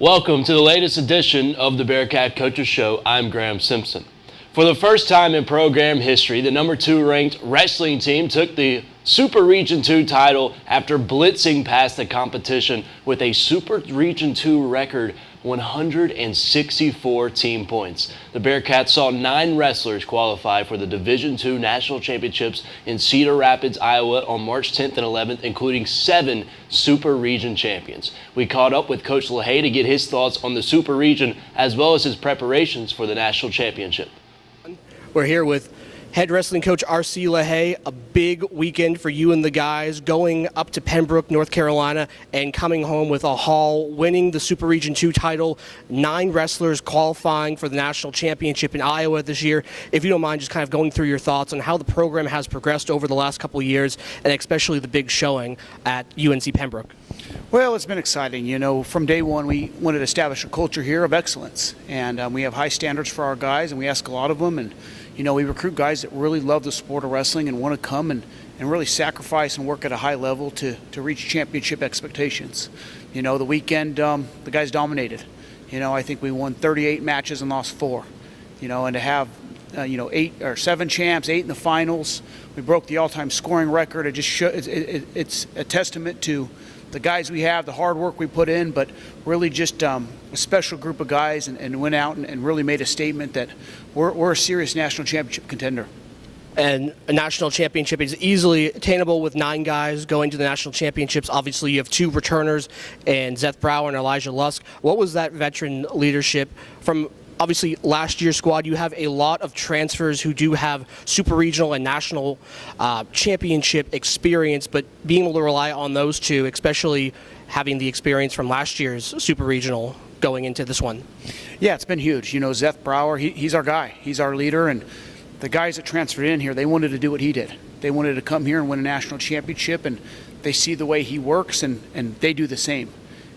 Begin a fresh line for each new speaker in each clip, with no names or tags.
Welcome to the latest edition of the Bearcat Coaches Show. I'm Graham Simpson. For the first time in program history, the number 2 ranked wrestling team took the Super Region 2 title after blitzing past the competition with a Super Region 2 record 164 team points. The Bearcats saw 9 wrestlers qualify for the Division II National Championships in Cedar Rapids, Iowa on March 10th and 11th, including 7 Super Region champions. We caught up with Coach LaHaye to get his thoughts on the Super Region as well as his preparations for the National Championship.
We're here with head wrestling coach R.C. LaHaye. A big weekend for you and the guys, going up to Pembroke, North Carolina, and coming home with a haul, winning the Super Region 2 title, 9 wrestlers qualifying for the national championship in Iowa this year. If you don't mind just kind of going through your thoughts on how the program has progressed over the last couple of years, and especially the big showing at UNC Pembroke.
Well, it's been exciting. You know, from day one, we wanted to establish a culture here of excellence, and we have high standards for our guys, and we ask a lot of them, and you know, we recruit guys that really love the sport of wrestling and want to come and really sacrifice and work at a high level to reach championship expectations. You know, the weekend, the guys dominated. You know, I think we won 38 matches and lost 4. You know, and to have, 8 or 7 champs, 8 in the finals, we broke the all-time scoring record. It just it's a testament to the guys we have, the hard work we put in, but really just a special group of guys and went out and really made a statement that we're a serious national championship contender.
And a national championship is easily attainable with 9 guys going to the national championships. Obviously, you have 2 returners, and Zeth Brower and Elijah Lusk. What was that veteran leadership from? Obviously, last year's squad, you have a lot of transfers who do have super regional and national championship experience, but being able to rely on those 2, especially having the experience from last year's super regional going into this one.
Yeah, it's been huge. You know, Zeth Brower, he's our guy. He's our leader, and the guys that transferred in here, they wanted to do what he did. They wanted to come here and win a national championship, and they see the way he works, and they do the same.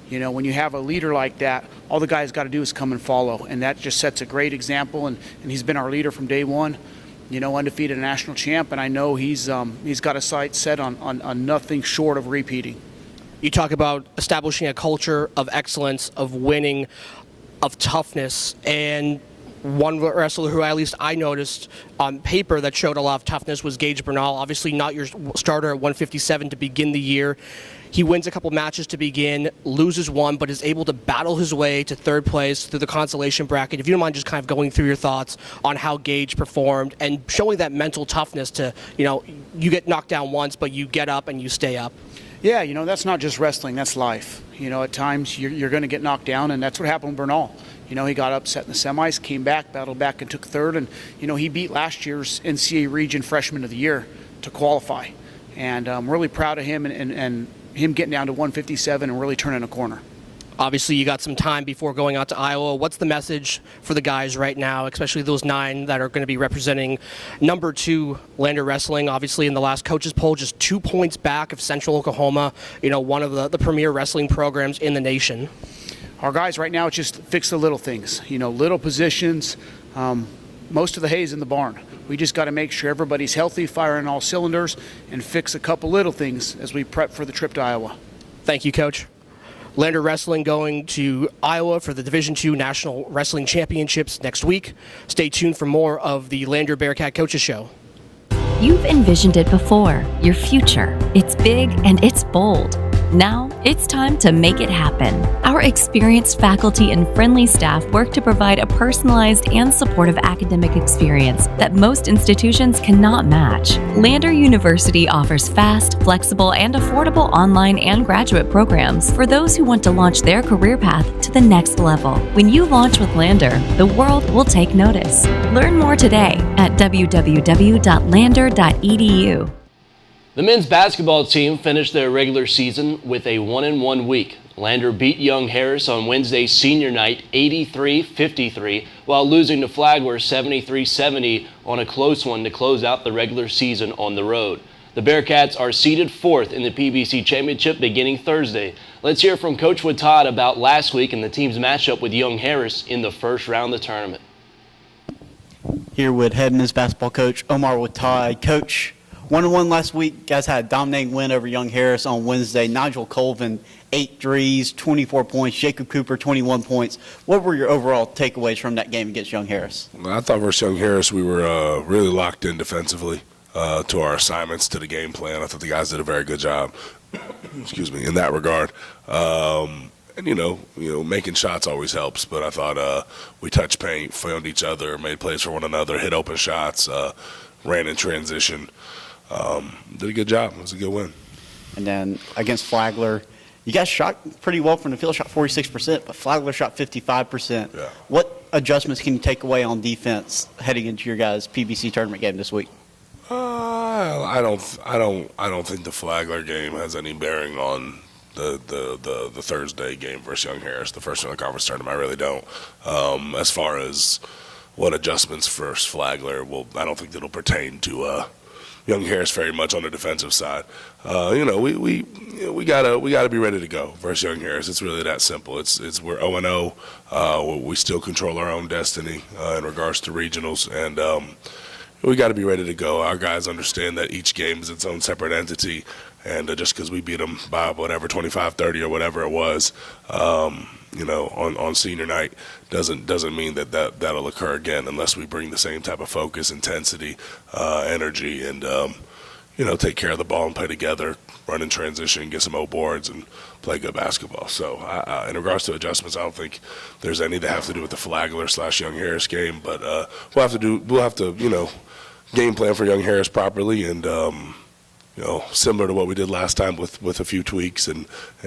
You know, when you have a leader like that, all the guys got to do is come and follow, and that just sets a great example, and he's been our leader from day one, you know, undefeated national champ, and I know he's got a sight set on nothing short of repeating.
You talk about establishing a culture of excellence, of winning, of toughness, and one wrestler who at least I noticed on paper that showed a lot of toughness was Gage Bernal. Obviously not your starter at 157 to begin the year. He wins a couple matches to begin, loses one, but is able to battle his way to 3rd place through the consolation bracket. If you don't mind just kind of going through your thoughts on how Gage performed and showing that mental toughness to, you know, you get knocked down once, but you get up and you stay up.
Yeah, you know, that's not just wrestling, that's life. You know, at times you're going to get knocked down, and that's what happened with Bernal. You know, he got upset in the semis, came back, battled back, and took 3rd. And, you know, he beat last year's NCAA Region Freshman of the Year to qualify. And I'm really proud of him and him getting down to 157 and really turning a corner.
Obviously, you got some time before going out to Iowa. What's the message for the guys right now, especially those 9 that are going to be representing number 2 Lander Wrestling? Obviously, in the last coaches poll, just 2 points back of Central Oklahoma, you know, one of the premier wrestling programs in the nation.
Our guys right now just fix the little things, you know, little positions. Most of the hay's in the barn. We just got to make sure everybody's healthy, firing all cylinders, and fix a couple little things as we prep for the trip to Iowa.
Thank you, Coach. Lander Wrestling going to Iowa for the Division II National Wrestling Championships next week. Stay tuned for more of the Lander Bearcat Coaches Show.
You've envisioned it before, your future. It's big and it's bold. Now, it's time to make it happen. Our experienced faculty and friendly staff work to provide a personalized and supportive academic experience that most institutions cannot match. Lander University offers fast, flexible, and affordable online and graduate programs for those who want to launch their career path to the next level. When you launch with Lander, the world will take notice. Learn more today at www.lander.edu.
The men's basketball team finished their regular season with a 1-1 week. Lander beat Young Harris on Wednesday's senior night 83-53, while losing to Flagler 73-70 on a close one to close out the regular season on the road. The Bearcats are seeded 4th in the PBC Championship beginning Thursday. Let's hear from Coach Wattad about last week and the team's matchup with Young Harris in the first round of the tournament.
Here with head men's basketball coach Omar Wattad. Coach, 1-1 last week. Guys had a dominating win over Young Harris on Wednesday. Nigel Colvin, 8 threes, 24 points. Jacob Cooper, 21 points. What were your overall takeaways from that game against Young Harris?
Well, I thought versus Young Harris we were really locked in defensively to our assignments, to the game plan. I thought the guys did a very good job, excuse me, in that regard. And, you know, making shots always helps, but I thought we touched paint, found each other, made plays for one another, hit open shots, ran in transition. Did a good job. It was a good win.
And then against Flagler, you guys shot pretty well from the field, shot 46%, but Flagler shot 55%.
Yeah.
What adjustments can you take away on defense heading into your guys' PBC tournament game this week?
I don't think the Flagler game has any bearing on the Thursday game versus Young Harris, the first one in the conference tournament. I really don't. As far as what adjustments for Flagler, well, I don't think that'll pertain to Young Harris very much on the defensive side. We gotta be ready to go versus Young Harris. It's really that simple. We're 0-0. We still control our own destiny in regards to regionals, and we got to be ready to go. Our guys understand that each game is its own separate entity, and just because we beat them by whatever 25-30 or whatever it was, on senior night doesn't mean that'll occur again unless we bring the same type of focus, intensity, energy, and take care of the ball and play together, run in transition, get some O boards, and play good basketball. So in regards to adjustments, I don't think there's any that have to do with the Flagler/Young Harris game, but we'll have to game plan for Young Harris properly, and similar to what we did last time with a few tweaks, and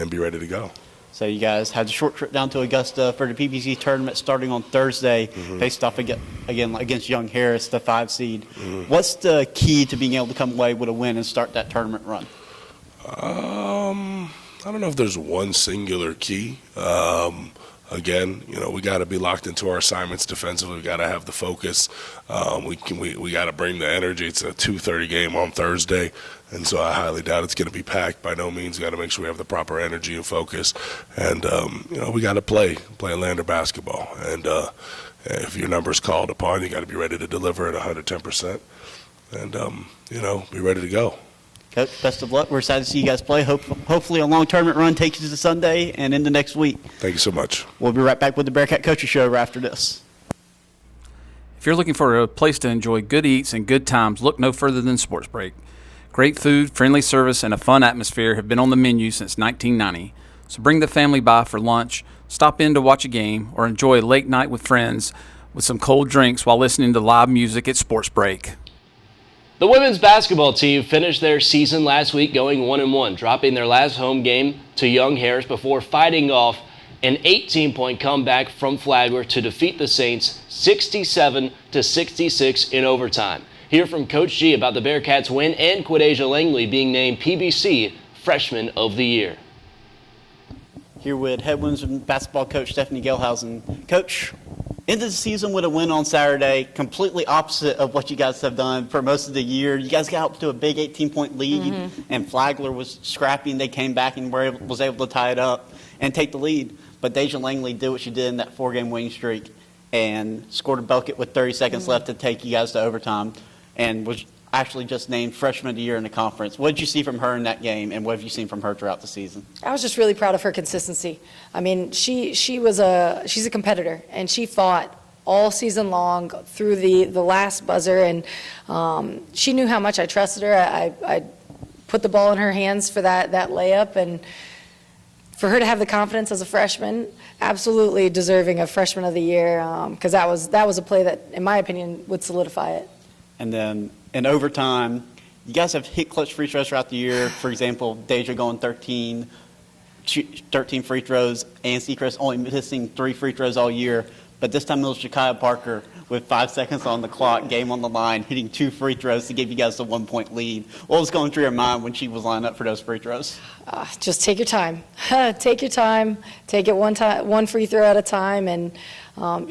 be ready to go.
So you guys had a short trip down to Augusta for the PBC tournament starting on Thursday, faced off again against Young Harris, the 5 seed. What's the key to being able to come away with a win and start that tournament run?
I don't know if there's one singular key. Again, we got to be locked into our assignments defensively. We got to have the focus. We got to bring the energy. It's a 2:30 game on Thursday, and so I highly doubt it's going to be packed. By no means. We got to make sure we have the proper energy and focus, and we got to play Lander basketball. And if your number's called upon, you got to be ready to deliver at 110%, and be ready to go.
Coach, best of luck. We're excited to see you guys play. Hopefully a long tournament run takes you to Sunday and into next week.
Thank you so much.
We'll be right back with the Bearcat Coaches Show right after this.
If you're looking for a place to enjoy good eats and good times, look no further than Sports Break. Great food, friendly service, and a fun atmosphere have been on the menu since 1990. So bring the family by for lunch, stop in to watch a game, or enjoy a late night with friends with some cold drinks while listening to live music at Sports Break.
The women's basketball team finished their season last week going 1-1, dropping their last home game to Young Harris before fighting off an 18-point comeback from Flagler to defeat the Saints 67-66 in overtime. Hear from Coach G about the Bearcats' win and Quadesia Langley being named PBC Freshman of the Year.
Here with head women's basketball coach Stephanie Gelhausen. Coach, end of the season with a win on Saturday, completely opposite of what you guys have done for most of the year. You guys got up to a big 18-point lead, and Flagler was scrappy, and they came back and was able to tie it up and take the lead. But Deja Langley did what she did in that 4-game winning streak and scored a bucket with 30 seconds left to take you guys to overtime, and was actually just named Freshman of the Year in the conference. What did you see from her in that game, and what have you seen from her throughout the season?
I was just really proud of her consistency. I mean, she's a competitor, and she fought all season long through the last buzzer, and she knew how much I trusted her. I put the ball in her hands for that layup, and for her to have the confidence as a freshman, absolutely deserving of Freshman of the Year, because that was a play that, in my opinion, would solidify it.
And then in overtime, you guys have hit clutch free throws throughout the year. For example, Deja going 13 free throws, and Seacrest only missing 3 free throws all year. But this time it was Jakaya Parker with 5 seconds on the clock, game on the line, hitting 2 free throws to give you guys the 1-point lead. What was going through your mind when she was lining up for those free throws?
Just take your time. Take your time. Take it one free throw at a time. And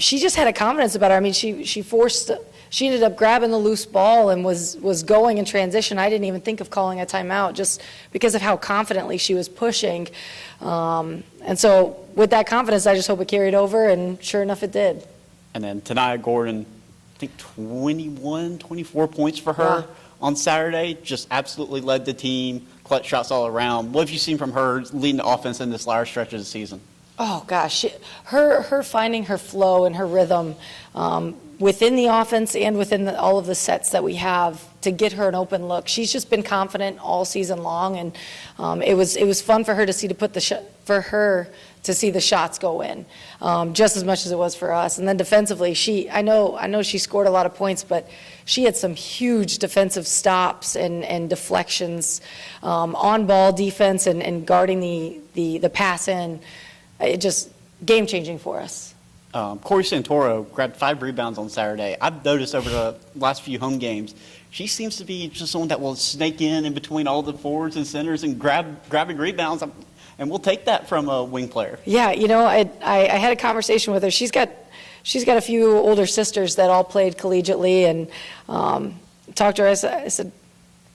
she just had a confidence about her. I mean, she ended up grabbing the loose ball and was going in transition. I didn't even think of calling a timeout just because of how confidently she was pushing. And so with that confidence, I just hope it carried over, and sure enough, it did.
And then Tanaya Gordon, I think 24 points for her on Saturday, just absolutely led the team, clutch shots all around. What have you seen from her leading the offense in this latter stretch of the season?
Oh gosh, her finding her flow and her rhythm within the offense and within all of the sets that we have to get her an open look. She's just been confident all season long, and it was fun for her to see to see the shots go in, just as much as it was for us. And then defensively, I know she scored a lot of points, but she had some huge defensive stops and deflections, on ball defense and guarding the pass in. It just game-changing for us.
Corey Santoro grabbed 5 rebounds on Saturday. I've noticed over the last few home games, she seems to be just someone that will snake in between all the forwards and centers and grabbing rebounds. And we'll take that from a wing player.
Yeah, I had a conversation with her. She's got a few older sisters that all played collegiately, and talked to her. I said,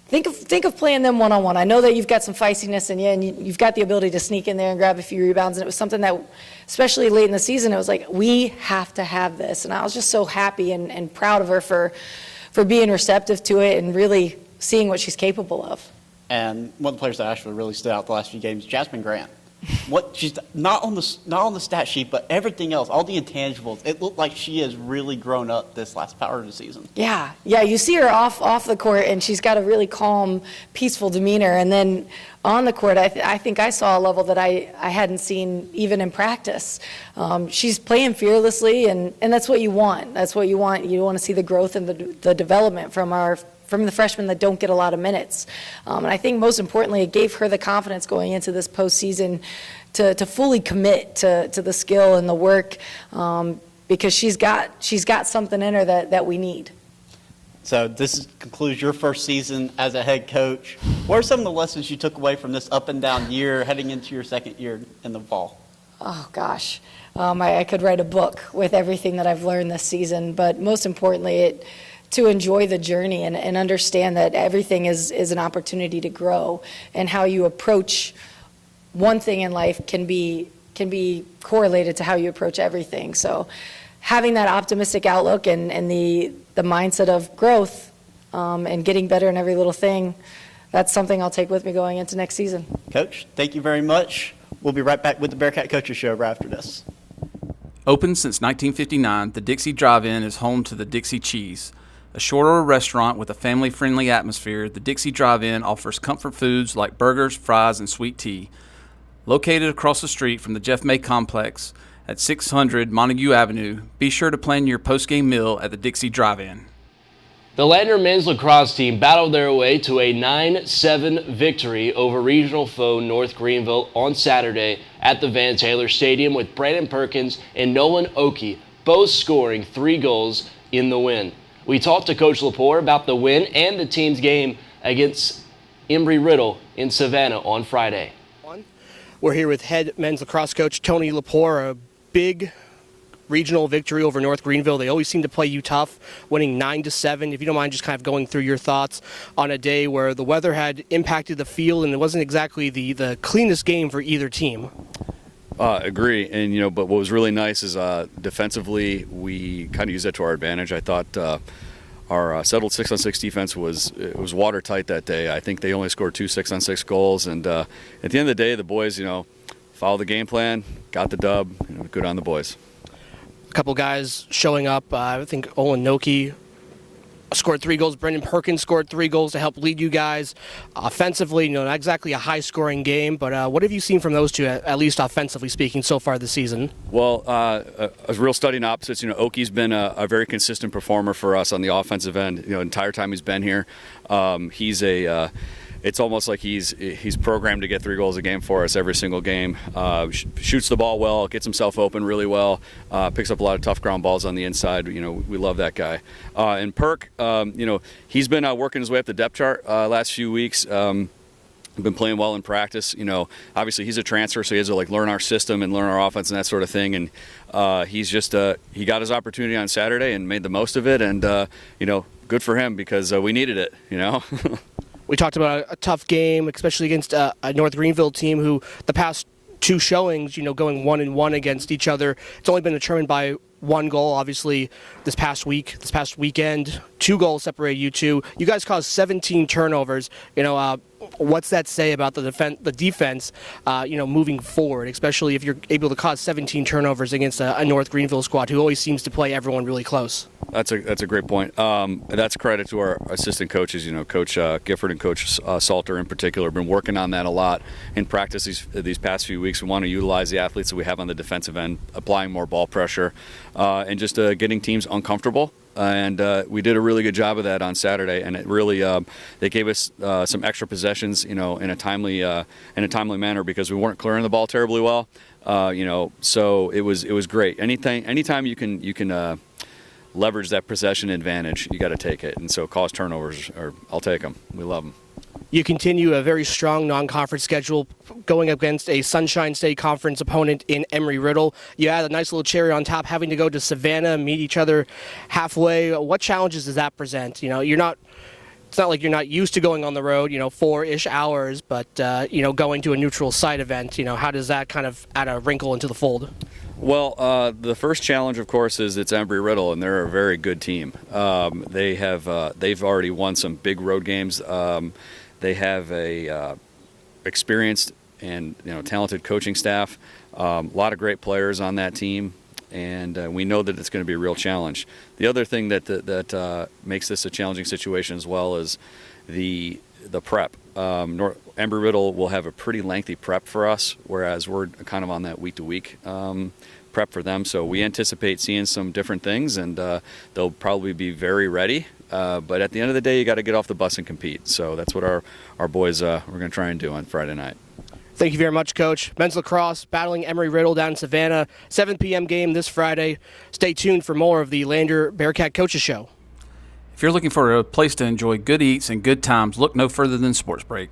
think of playing them one-on-one. I know that you've got some feistiness in you, and you've got the ability to sneak in there and grab a few rebounds. And it was something that, especially late in the season, it was like, we have to have this. And I was just so happy and proud of her for being receptive to it and really seeing what she's capable of.
And one of the players that actually really stood out the last few games, Jasmine Grant. She's not on the stat sheet, but everything else, all the intangibles, it looked like she has really grown up this last part of the season.
Yeah. You see her off the court, and she's got a really calm, peaceful demeanor. And then on the court, I think I saw a level that I hadn't seen even in practice. She's playing fearlessly, and that's what you want. That's what you want. You want to see the growth and the development from the freshmen that don't get a lot of minutes. And I think most importantly, it gave her the confidence going into this postseason to fully commit to the skill and the work, because she's got something in her that we need.
So this concludes your first season as a head coach. What are some of the lessons you took away from this up and down year heading into your second year in the fall?
Oh gosh, I could write a book with everything that I've learned this season, but most importantly, to enjoy the journey and understand that everything is an opportunity to grow, and how you approach one thing in life can be correlated to how you approach everything. So having that optimistic outlook and the mindset of growth, and getting better in every little thing, that's something I'll take with me going into next season.
Coach, thank you very much. We'll be right back with the Bearcat Coaches Show right after this.
Open since 1959, the Dixie Drive-In is home to the Dixie Cheese. A short-order restaurant with a family-friendly atmosphere, the Dixie Drive-In offers comfort foods like burgers, fries, and sweet tea. Located across the street from the Jeff May Complex at 600 Montague Avenue, be sure to plan your post-game meal at the Dixie Drive-In.
The Lander men's lacrosse team battled their way to a 9-7 victory over regional foe North Greenville on Saturday at the Van Taylor Stadium, with Brandon Perkins and Nolan Oakey both scoring 3 goals in the win. We talked to Coach Lepore about the win and the team's game against Embry-Riddle in Savannah on Friday.
We're here with head men's lacrosse coach Tony Lepore. A big regional victory over North Greenville. They always seem to play you tough, winning 9-7. If you don't mind just kind of going through your thoughts on a day where the weather had impacted the field and it wasn't exactly the cleanest game for either team.
Agree, and but what was really nice is defensively we kind of used that to our advantage. I thought our settled 6-on-6 defense was watertight that day. I think they only scored 2 6-on-6 goals, and at the end of the day, the boys followed the game plan, got the dub. Good on the boys.
A couple guys showing up. I think Olin Noki scored 3 goals. Brendan Perkins scored 3 goals to help lead you guys offensively. Not exactly a high-scoring game, but what have you seen from those two, at least offensively speaking, so far this season?
Well, a real study in opposites. Oki's been a very consistent performer for us on the offensive end. The entire time he's been here, it's almost like he's programmed to get 3 goals a game for us every single game. Shoots the ball well, gets himself open really well, picks up a lot of tough ground balls on the inside. We love that guy. And Perk, he's been working his way up the depth chart last few weeks. Been playing well in practice. Obviously he's a transfer, so he has to learn our system and learn our offense and that sort of thing. And he's just he got his opportunity on Saturday and made the most of it. And good for him, because we needed it.
We talked about a tough game, especially against a North Greenville team who the past 2 showings, going 1-1 against each other. It's only been determined by one goal, obviously, this past weekend. 2 goals separated you two. You guys caused 17 turnovers. What's that say about the defense, moving forward, especially if you're able to cause 17 turnovers against a North Greenville squad who always seems to play everyone really close?
That's a great point. That's credit to our assistant coaches. Coach Gifford and Coach Salter in particular have been working on that a lot in practice these past few weeks. We want to utilize the athletes that we have on the defensive end, applying more ball pressure, and just getting teams uncomfortable. And we did a really good job of that on Saturday, and it really they gave us some extra possessions, in a timely manner because we weren't clearing the ball terribly well. So it was great. Anytime you can leverage that possession advantage, you got to take it. And so cause turnovers, I'll take them. We love them.
You continue a very strong non-conference schedule going against a Sunshine State Conference opponent in Embry-Riddle. You had a nice little cherry on top having to go to Savannah, meet each other halfway. What challenges does that present? It's not like you're not used to going on the road, 4-ish hours, but, going to a neutral site event, how does that kind of add a wrinkle into the fold?
Well, the first challenge, of course, is it's Embry-Riddle, and they're a very good team. They've already won some big road games. They have a experienced and talented coaching staff, a lot of great players on that team, and we know that it's going to be a real challenge. The other thing that makes this a challenging situation as well is the prep. Embry-Riddle will have a pretty lengthy prep for us, whereas we're kind of on that week-to-week prep for them. So we anticipate seeing some different things, and they'll probably be very ready. But at the end of the day, you got to get off the bus and compete. So that's what our boys we're going to try and do on Friday night.
Thank you very much, Coach. Men's lacrosse battling Embry-Riddle down in Savannah. 7 p.m. game this Friday. Stay tuned for more of the Lander Bearcat Coaches Show.
If you're looking for a place to enjoy good eats and good times, look no further than Sports Break.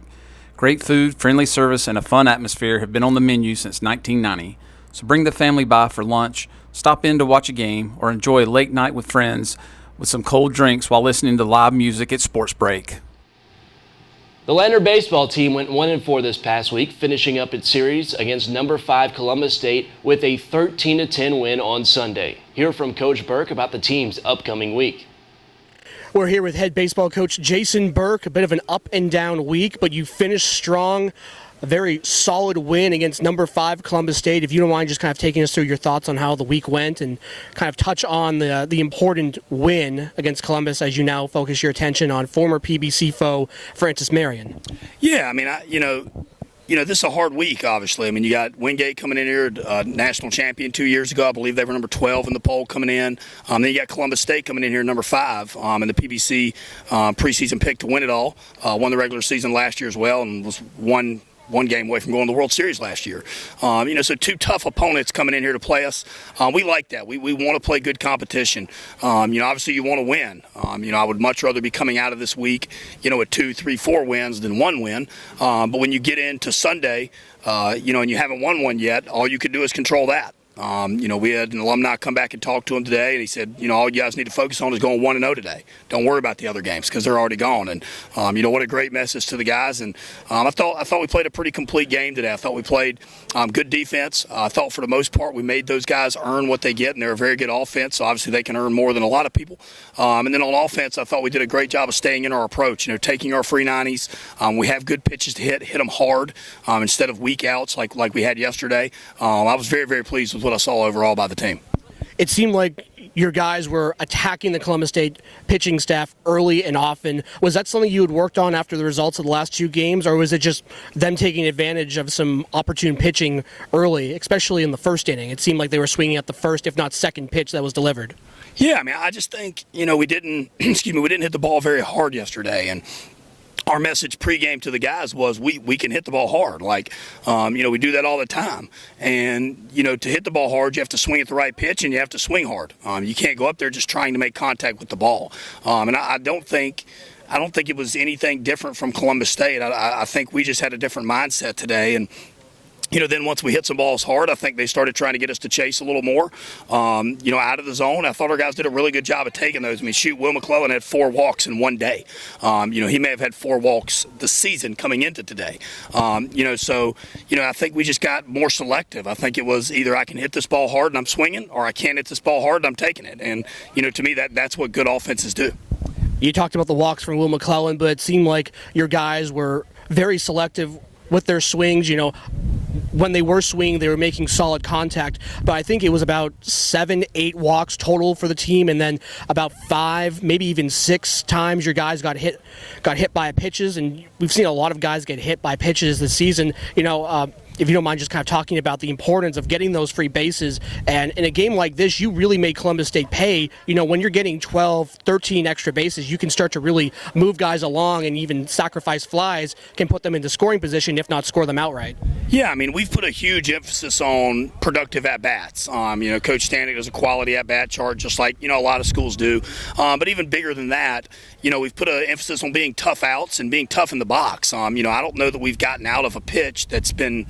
Great food, friendly service, and a fun atmosphere have been on the menu since 1990. So bring the family by for lunch, stop in to watch a game, or enjoy a late night with friends with some cold drinks while listening to live music at Sports Break.
The Lander baseball team went 1-4 this past week, finishing up its series against number 5 Columbus State with a 13-10 win on Sunday. Hear from Coach Burke about the team's upcoming week.
We're here with head baseball coach Jason Burke. A bit of an up and down week, but you finished strong. A very solid win against number 5 Columbus State. If you don't mind just kind of taking us through your thoughts on how the week went and kind of touch on the important win against Columbus as you now focus your attention on former PBC foe Francis Marion.
Yeah, I mean, this is a hard week, obviously. I mean, you got Wingate coming in here, national champion 2 years ago. I believe they were number 12 in the poll coming in. Then you got Columbus State coming in here, number 5, in the PBC preseason pick to win it all. Won the regular season last year as well and was one game away from going to the World Series last year. So 2 tough opponents coming in here to play us. We like that. We want to play good competition. Obviously you want to win. I would much rather be coming out of this week, with 2, 3, 4 wins than 1 win. But when you get into Sunday, and you haven't won one yet, all you can do is control that. We had an alumni come back and talk to him today, and he said, all you guys need to focus on is going 1-0 today. Don't worry about the other games because they're already gone. And what a great message to the guys. And I thought we played a pretty complete game today. I thought we played good defense. I thought for the most part we made those guys earn what they get, and they're a very good offense. So obviously they can earn more than a lot of people. And then on offense, I thought we did a great job of staying in our approach. Taking our free 90s. We have good pitches to hit them hard instead of weak outs like we had yesterday. I was very, very pleased with what I saw overall by the team.
It seemed like your guys were attacking the Columbus State pitching staff early and often. Was that something you had worked on after the results of the last 2 games, or was it just them taking advantage of some opportune pitching early, especially in the first inning? It seemed like they were swinging at the first, if not second pitch that was delivered.
Yeah, I mean, I just think, we didn't hit the ball very hard yesterday, and our message pregame to the guys was we can hit the ball hard. We do that all the time. And, to hit the ball hard, you have to swing at the right pitch and you have to swing hard. You can't go up there just trying to make contact with the ball. And I don't think it was anything different from Columbus State. I think we just had a different mindset today. And Then once we hit some balls hard, I think they started trying to get us to chase a little more, out of the zone. I thought our guys did a really good job of taking those. I mean, shoot, Will McClellan had 4 walks in one day. He may have had 4 walks the season coming into today. I think we just got more selective. I think it was either I can hit this ball hard and I'm swinging, or I can't hit this ball hard and I'm taking it. And, to me, that's what good offenses do.
You talked about the walks from Will McClellan, but it seemed like your guys were very selective with their swings. When they were swinging, they were making solid contact. But I think it was about 7-8 walks total for the team, and then about 5, maybe even 6 times your guys got hit by pitches. And we've seen a lot of guys get hit by pitches this season. If you don't mind just kind of talking about the importance of getting those free bases. And in a game like this, you really made Columbus State pay. When you're getting 12, 13 extra bases, you can start to really move guys along, and even sacrifice flies can put them into scoring position, if not score them outright.
Yeah, I mean, we've put a huge emphasis on productive at-bats. Coach Stanek does a quality at-bat chart, just like, a lot of schools do. But even bigger than that, we've put an emphasis on being tough outs and being tough in the box. I don't know that we've gotten out of a pitch that's been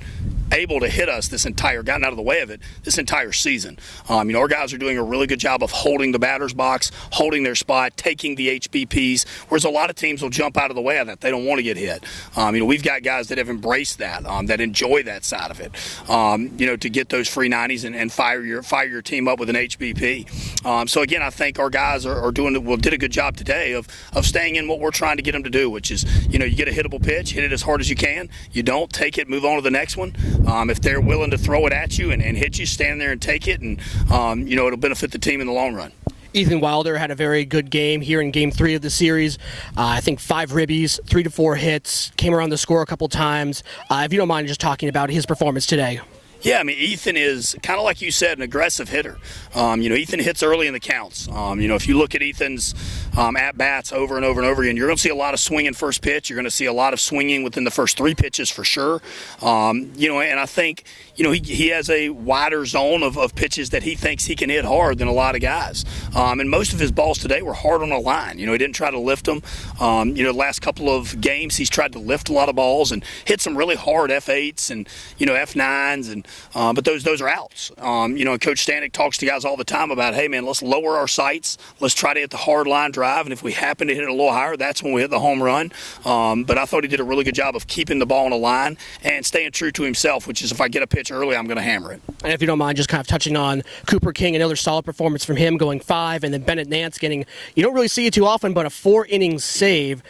able to hit us gotten out of the way of it this entire season. Our guys are doing a really good job of holding the batter's box, holding their spot, taking the HBPs, whereas a lot of teams will jump out of the way of that. They don't want to get hit. We've got guys that have embraced that, that enjoy that side of it, to get those free 90s and fire your team up with an HBP. So again, I think our guys did a good job today of staying in what we're trying to get them to do, which is, you get a hittable pitch, hit it as hard as you can. You don't take it, move on to the next one. If they're willing to throw it at you and hit you, stand there and take it, and it'll benefit the team in the long run.
Ethan Wilder had a very good game here in Game 3 of the series. I think 5 ribbies, 3 to 4 hits, came around the score a couple times. If you don't mind just talking about his performance today.
Yeah, I mean, Ethan is kind of like you said, an aggressive hitter. Ethan hits early in the counts. If you look at Ethan's at-bats over and over and over again, you're going to see a lot of swinging first pitch. You're going to see a lot of swinging within the first 3 pitches for sure. And I think, he has a wider zone of pitches that he thinks he can hit hard than a lot of guys. And most of his balls today were hard on the line. He didn't try to lift them. The last couple of games, he's tried to lift a lot of balls and hit some really hard F8s and, F9s and but those are outs. Coach Stanek talks to guys all the time about, hey, man, let's lower our sights. Let's try to hit the hard line drive, and if we happen to hit it a little higher, that's when we hit the home run. But I thought he did a really good job of keeping the ball on the line and staying true to himself, which is if I get a pitch early, I'm going to hammer it.
And if you don't mind just kind of touching on Cooper King, another solid performance from him, going 5, and then Bennett Nance getting, you don't really see it too often, but a 4-inning save,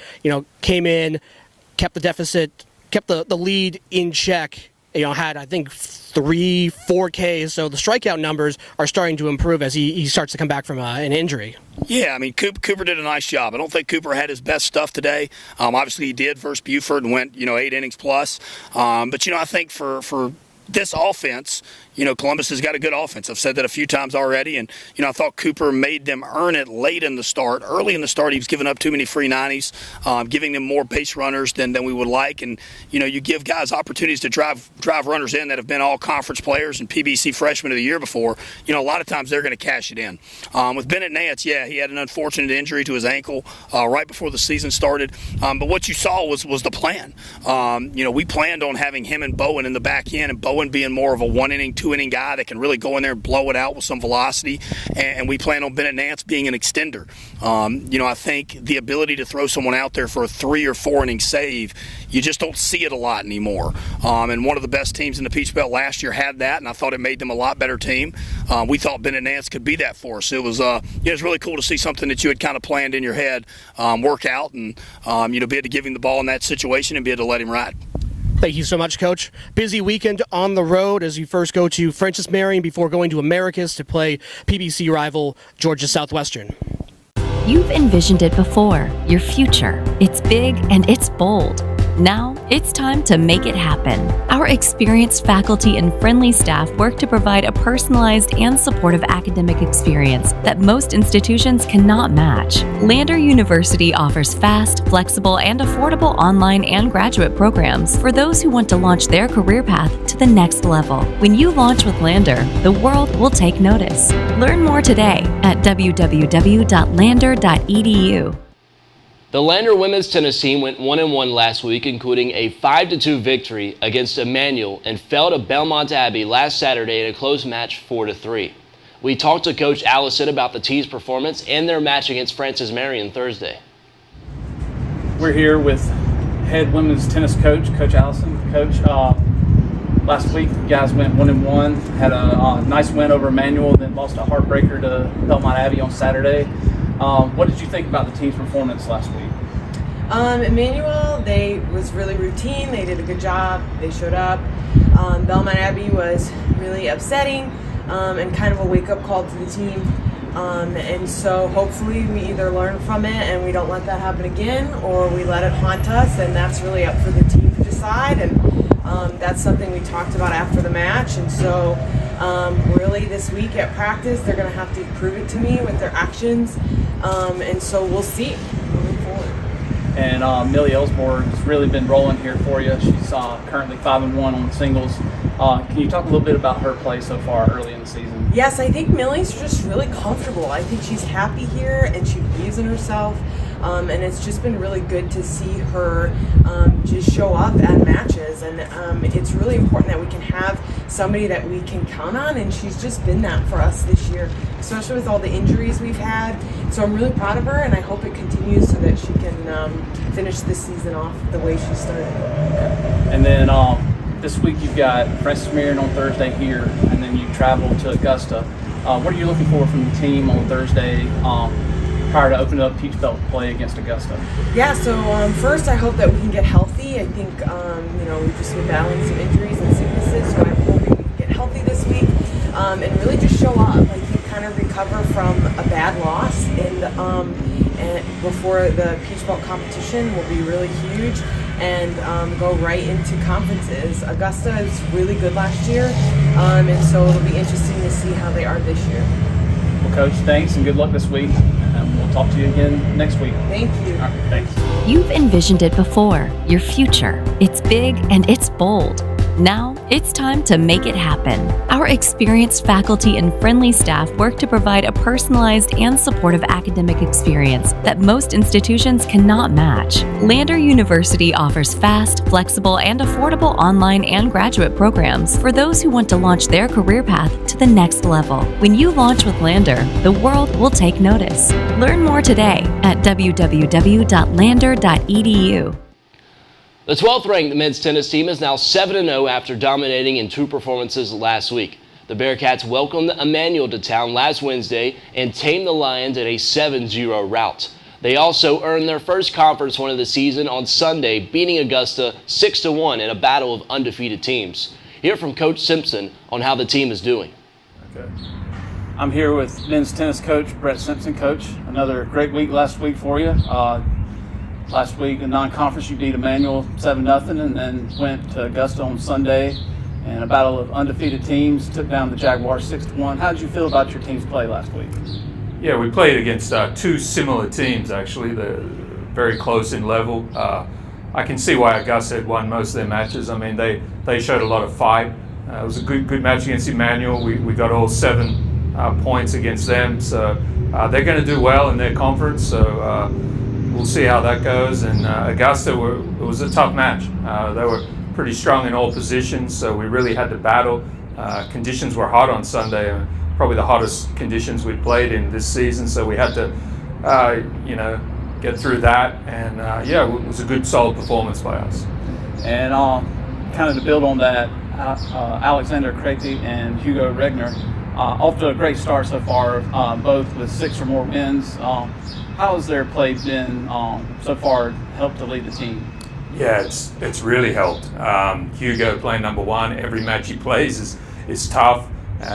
came in, kept the deficit, kept the lead in check, had, I think, 3-4 Ks, so the strikeout numbers are starting to improve as he starts to come back from an injury.
Yeah, I mean, Cooper did a nice job. I don't think Cooper had his best stuff today. Obviously, he did versus Buford and went, 8 innings plus. But, I think for this offense, Columbus has got a good offense. I've said that a few times already, and, I thought Cooper made them earn it late in the start. Early in the start, he was giving up too many free 90s, giving them more base runners than we would like, and, you give guys opportunities to drive runners in that have been all conference players and PBC freshmen of the year before. A lot of times they're going to cash it in. With Bennett Nance, yeah, he had an unfortunate injury to his ankle right before the season started, but what you saw was the plan. We planned on having him and Bowen in the back end, and Bowen being more of a 1-inning, 2-inning guy that can really go in there and blow it out with some velocity, and we plan on Bennett Nance being an extender. I think the ability to throw someone out there for a 3 or 4 inning save, you just don't see it a lot anymore. And one of the best teams in the Peach Belt last year had that, and I thought it made them a lot better team. We thought Bennett Nance could be that for us. It was really cool to see something that you had kind of planned in your head work out, and be able to give him the ball in that situation and be able to let him ride.
Thank you so much, Coach. Busy weekend on the road as you first go to Francis Marion before going to Americus to play PBC rival Georgia Southwestern.
You've envisioned it before, your future. It's big and it's bold. Now, it's time to make it happen. Our experienced faculty and friendly staff work to provide a personalized and supportive academic experience that most institutions cannot match. Lander University offers fast, flexible, and affordable online and graduate programs for those who want to launch their career path to the next level. When you launch with Lander, the world will take notice. Learn more today at www.lander.edu.
The Lander women's tennis team went 1-1 last week, including a 5-2 victory against Emmanuel, and fell to Belmont Abbey last Saturday in a close match 4-3. We talked to Coach Allison about the team's performance and their match against Francis Marion Thursday.
We're here with head women's tennis coach, Coach Allison. Coach, last week you guys went 1-1, had a nice win over Emmanuel, then lost a heartbreaker to Belmont Abbey on Saturday. What did you think about the team's performance last week?
Emmanuel, they was really routine. They did a good job. They showed up. Belmont Abbey was really upsetting and kind of a wake-up call to the team. And so hopefully we either learn from it and we don't let that happen again, or we let it haunt us, and that's really up for the team to decide. And that's something we talked about after the match. And so really this week at practice, they're going to have to prove it to me with their actions. And so we'll see moving forward.
And Millie Ellsborg has really been rolling here for you. She's currently 5-1 on the singles. Can you talk a little bit about her play so far early in the season?
Yes, I think Millie's just really comfortable. I think she's happy here and she believes in herself. And it's just been really good to see her just show up at matches. And it's really important that we can have somebody that we can count on, and she's just been that for us this year, especially with all the injuries we've had. So I'm really proud of her, and I hope it continues so that she can finish this season off the way she started.
And then this week you've got Francis Marion on Thursday here, and then you travel to Augusta. What are you looking for from the team on Thursday prior to opening up Peach Belt play against Augusta?
Yeah, so first I hope that we can get healthy. I think, we've just been battling some injuries and sicknesses, so I'm hoping we can get healthy this week and really just show up. I think kind of recover from a bad loss and before the Peach Belt competition will be really huge, and go right into conferences. Augusta is really good last year, and so it'll be interesting to see how they are this year.
Well, Coach, thanks and good luck this week. We'll talk to you again next week.
Thank you.
All right, thanks.
You've envisioned it before, your future. It's big and it's bold. Now, it's time to make it happen. Our experienced faculty and friendly staff work to provide a personalized and supportive academic experience that most institutions cannot match. Lander University offers fast, flexible, and affordable online and graduate programs for those who want to launch their career path to the next level. When you launch with Lander, the world will take notice. Learn more today at www.lander.edu.
The 12th ranked men's tennis team is now 7-0 after dominating in 2 performances last week. The Bearcats welcomed Emmanuel to town last Wednesday and tamed the Lions in a 7-0 rout. They also earned their first conference win of the season on Sunday, beating Augusta 6-1 in a battle of undefeated teams. Hear from Coach Simpson on how the team is doing.
Okay. I'm here with men's tennis coach Brett Simpson. Coach, another great week last week for you. Last week in non-conference you beat Emmanuel 7-0 and then went to Augusta on Sunday in a battle of undefeated teams, took down the Jaguars 6-1. How did you feel about your team's play last week?
Yeah, we played against 2 similar teams actually. They're very close in level. I can see why Augusta had won most of their matches. I mean, they showed a lot of fight. It was a good match against Emmanuel. We got all 7 points against them, so they're going to do well in their conference. So we'll see how that goes. And Augusta, it was a tough match. They were pretty strong in all positions, so we really had to battle. Conditions were hot on Sunday, probably the hottest conditions we've played in this season, so we had to, get through that. And it was a good, solid performance by us.
And kind of to build on that, Alexander Krejci and Hugo Regner, off to a great start so far, both with 6 or more wins. How has their play been so far helped to lead the team?
Yeah, it's really helped. Hugo playing number 1, every match he plays is tough.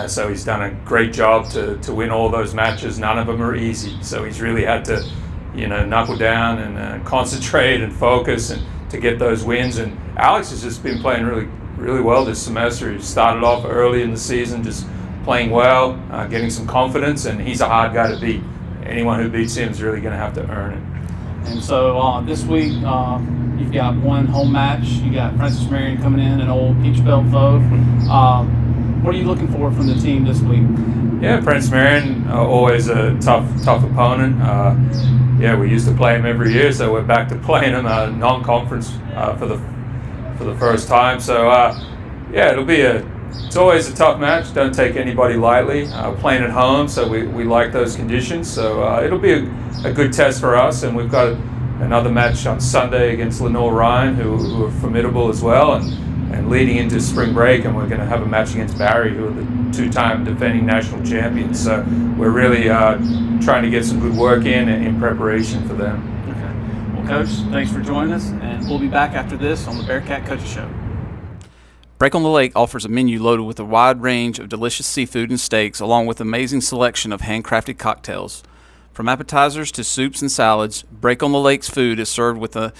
So he's done a great job to win all those matches. None of them are easy. So he's really had to, knuckle down and concentrate and focus and to get those wins. And Alex has just been playing really, really well this semester. He started off early in the season just playing well, getting some confidence, and he's a hard guy to beat. Anyone who beats him is really going to have to earn it.
And so this week you've got 1 home match. You got Francis Marion coming in, an old Peach Belt foe. What are you looking for from the team this week?
Yeah, Francis Marion, always a tough opponent. yeah, we used to play them every year, so we're back to playing them non-conference for the first time. So yeah, it's always a tough match. Don't take anybody lightly. Playing at home, so we like those conditions. So it'll be a good test for us, and we've got another match on Sunday against Lenore Ryan, who are formidable as well, and leading into spring break, and we're going to have a match against Barry, who are the two-time defending national champions. So we're really trying to get some good work in preparation for them.
Okay. Well, Coach, thanks for joining us, and we'll be back after this on the Bearcat Coaches Show. Break on the Lake offers a menu loaded with a wide range of delicious seafood and steaks, along with an amazing selection of handcrafted cocktails. From appetizers to soups and salads, Break on the Lake's food is served with an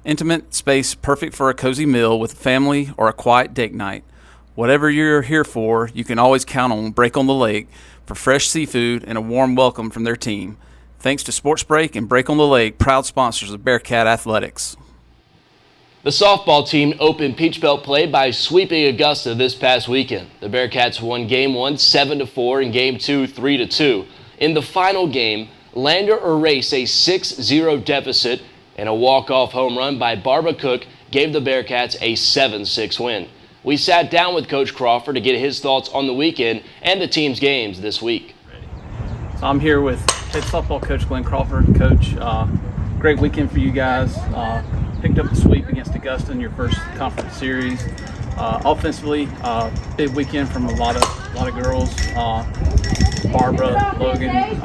intimate space perfect for a cozy meal with family or a quiet date night. Whatever you're here for, you can always count on Break on the Lake for fresh seafood and a warm welcome from their team. Thanks to Sports Break and Break on the Lake, proud sponsors of Bearcat Athletics.
The softball team opened Peach Belt play by sweeping Augusta this past weekend. The Bearcats won Game 1 7-4 and Game 2 3-2. In the final game, Lander erased a 6-0 deficit, and a walk-off home run by Barbara Cook gave the Bearcats a 7-6 win. We sat down with Coach Crawford to get his thoughts on the weekend and the team's games this week.
So I'm here with head softball coach Glenn Crawford. Coach, great weekend for you guys. Picked up the sweep against Augusta in your first conference series. Offensively, big weekend from a lot of girls. Barbara, Logan,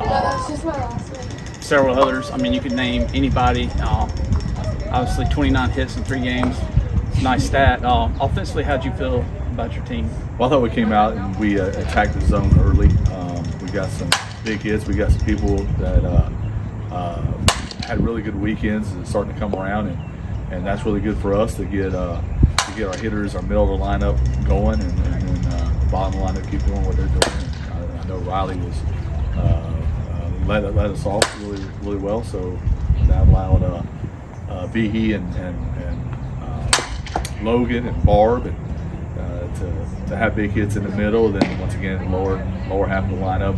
several others. I mean, you could name anybody. Obviously, 29 hits in 3 games. It's a nice stat. Offensively, how'd you feel about your team?
Well, I thought we came out and we attacked the zone early. We got some big hits. We got some people that had really good weekends and starting to come around, and that's really good for us to get our hitters, our middle of the lineup going, and then the bottom of the lineup keep doing what they're doing. I know Riley was led us off really well, so that allowed Behe and Logan and Barb to have big hits in the middle. Then once again, lower half of the lineup,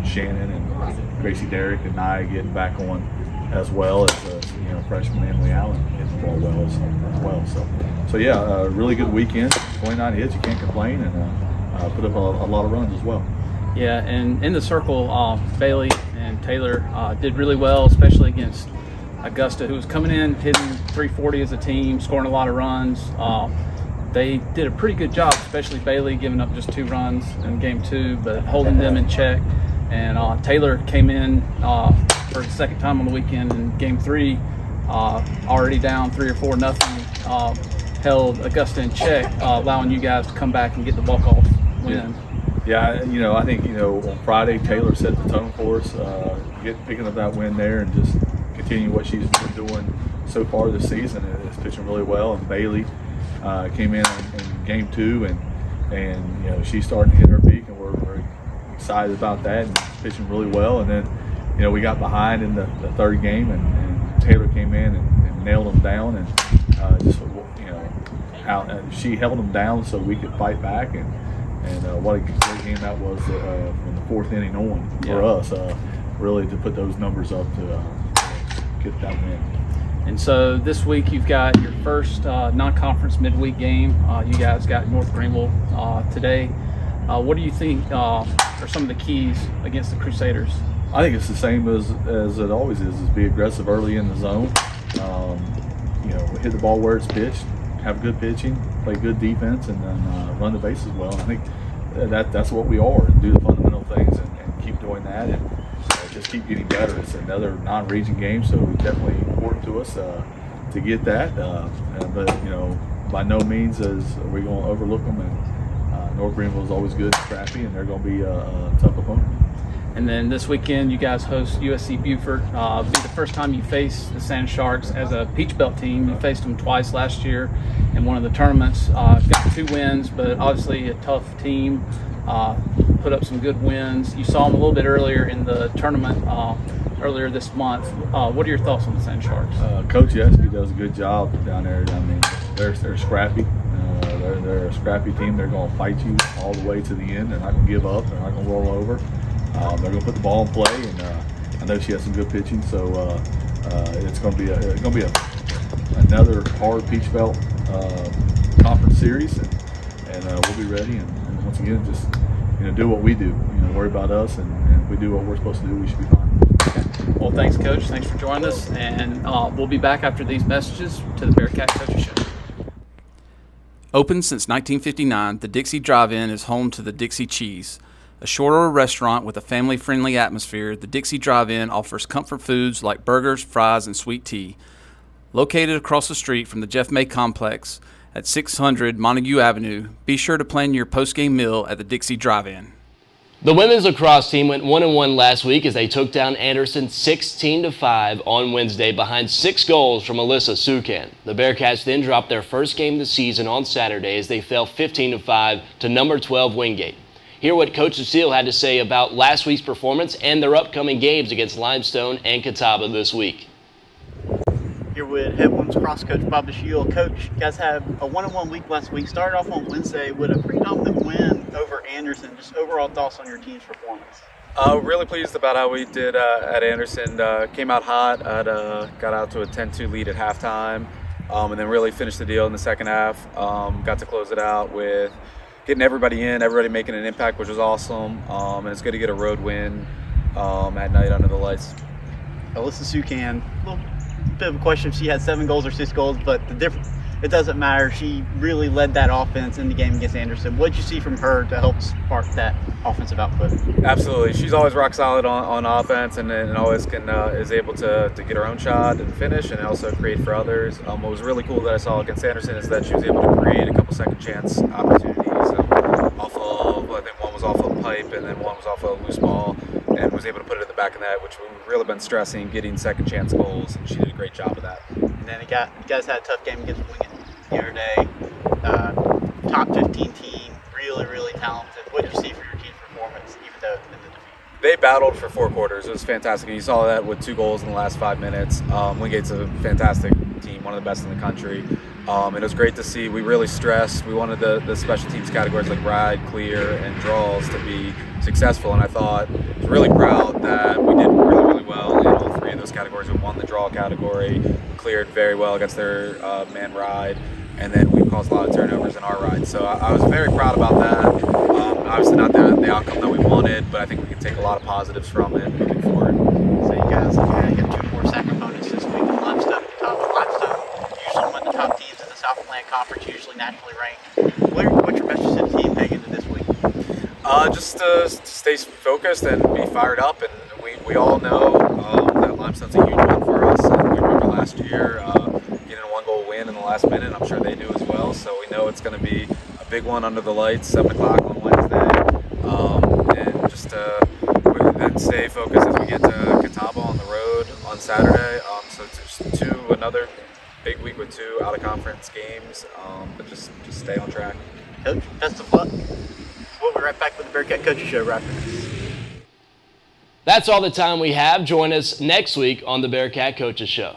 Shannon and Gracie Derrick and I getting back on, as well as freshman Emily Allen hitting the ball well as well. So yeah, really good weekend. 29 hits, you can't complain, and put up a lot of runs as well.
Yeah, and in the circle, Bailey and Taylor did really well, especially against Augusta, who was coming in hitting 340 as a team, scoring a lot of runs. They did a pretty good job, especially Bailey giving up just 2 runs in Game 2, but holding them in check. And Taylor came in for the second time on the weekend in Game 3, already down 3 or 4 nothing. Held Augusta in check, allowing you guys to come back and get the walk-off win.
Yeah, I think on Friday Taylor set the tone for us, picking up that win there, and just continue what she's been doing so far this season. Is pitching really well, and Bailey came in Game 2, and she's starting to hit her peak, and we're very excited about that, and pitching really well. And then we got behind in the third game, and Taylor came in and nailed them down, and she held them down so we could fight back, and what a great game that was from the 4th inning on for us, really to put those numbers up to get that win.
And so this week you've got your first non-conference midweek game. You guys got North Greenville today. What do you think are some of the keys against the Crusaders?
I think it's the same as it always is be aggressive early in the zone. Hit the ball where it's pitched, have good pitching, play good defense, and then run the bases well. I think that's what we are, do the fundamental things and keep doing that, and just keep getting better. It's another non-region game, so it's definitely important to us to get that. But by no means are we going to overlook them. And North Greenville is always good and scrappy, and they're going to be a tough opponent.
And then this weekend, you guys host USC Beaufort. It'll be the first time you face the Sand Sharks as a Peach Belt team. You faced them twice last year in one of the tournaments. Got 2 wins, but obviously a tough team. Put up some good wins. You saw them a little bit earlier in the tournament earlier this month. What are your thoughts on the Sand Sharks?
Coach Yeske does a good job down there. I mean, they're scrappy. They're a scrappy team. They're going to fight you all the way to the end. They're not going to give up. They're not going to roll over. They're going to put the ball in play, and I know she has some good pitching, so it's going to be another hard Peach Belt conference series, and we'll be ready. And once again, just do what we do. Worry about us, and if we do what we're supposed to do, we should be fine.
Well, thanks, Coach. Thanks for joining us, and we'll be back after these messages to the Bearcat Coaches Show. Open since 1959, the Dixie Drive-In is home to the Dixie Cheese. A short-order restaurant with a family-friendly atmosphere, the Dixie Drive-In offers comfort foods like burgers, fries, and sweet tea. Located across the street from the Jeff May Complex at 600 Montague Avenue, be sure to plan your post-game meal at the Dixie Drive-In.
The women's lacrosse team went 1-1 last week as they took down Anderson 16-5 on Wednesday behind 6 goals from Alyssa Sukan. The Bearcats then dropped their first game of the season on Saturday as they fell 15-5 to number 12 Wingate. Hear what Coach Cecile had to say about last week's performance and their upcoming games against Limestone and Catawba this week.
Here with head women's cross coach Bob DeShiel. Coach, you guys had a 1-1 week last week. Started off on Wednesday with a pretty dominant win over Anderson. Just overall thoughts on your team's performance?
Really pleased about how we did at Anderson. Came out hot. Got out to a 10-2 lead at halftime, and then really finished the deal in the second half. Got to close it out with getting everybody in, everybody making an impact, which was awesome. And it's good to get a road win at night under the lights.
Alyssa Sukan, a little bit of a question if she had 7 goals or 6 goals, but it doesn't matter. She really led that offense in the game against Anderson. What did you see from her to help spark that offensive output?
Absolutely. She's always rock solid on offense and always is able to get her own shot and finish and also create for others. What was really cool that I saw against Anderson is that she was able to create a couple second chance opportunities. I think one was off of a pipe and then one was off of a loose ball, and was able to put it in the back of the net, which we've really been stressing, getting second chance goals, and she did a great job of that.
And then you guys had a tough game against Wingate the other day. Top 15 team, really, really talented. What did you see for your team's performance, even though in the defeat?
They battled for 4 quarters. It was fantastic, and you saw that with 2 goals in the last 5 minutes. Wingate's a fantastic team, one of the best in the country. It was great to see. We really stressed. We wanted the special teams categories like ride, clear, and draws to be successful, and I thought I was really proud that we did really, really well in all 3 of those categories. We won the draw category, cleared very well against their man ride, and then we caused a lot of turnovers in our ride. So I was very proud about that. Obviously not the outcome that we wanted, but I think we can take a lot of positives from it moving forward.
So you guys have 2 more SAC opponents this week in Limestone and Catawba. Limestone usually one of the top teams in the South Atlantic Conference, usually nationally ranked. What's your message to the team heading into this week?
Just to stay focused and be fired up, and we all know that Limestone's a huge win for us, and we remember last year getting a 1-goal win in the last minute. I'm sure they do as well, so we know it's going to be a big one under the lights, 7 o'clock on Wednesday, and just then stay focused as we get to Catawba on the road on Saturday. So it's just another big week with 2 out-of-conference games, but just stay on track.
Coach, best of luck. We'll be right back with the Bearcat Coaches Show right after this.
That's all the time we have. Join us next week on the Bearcat Coaches Show.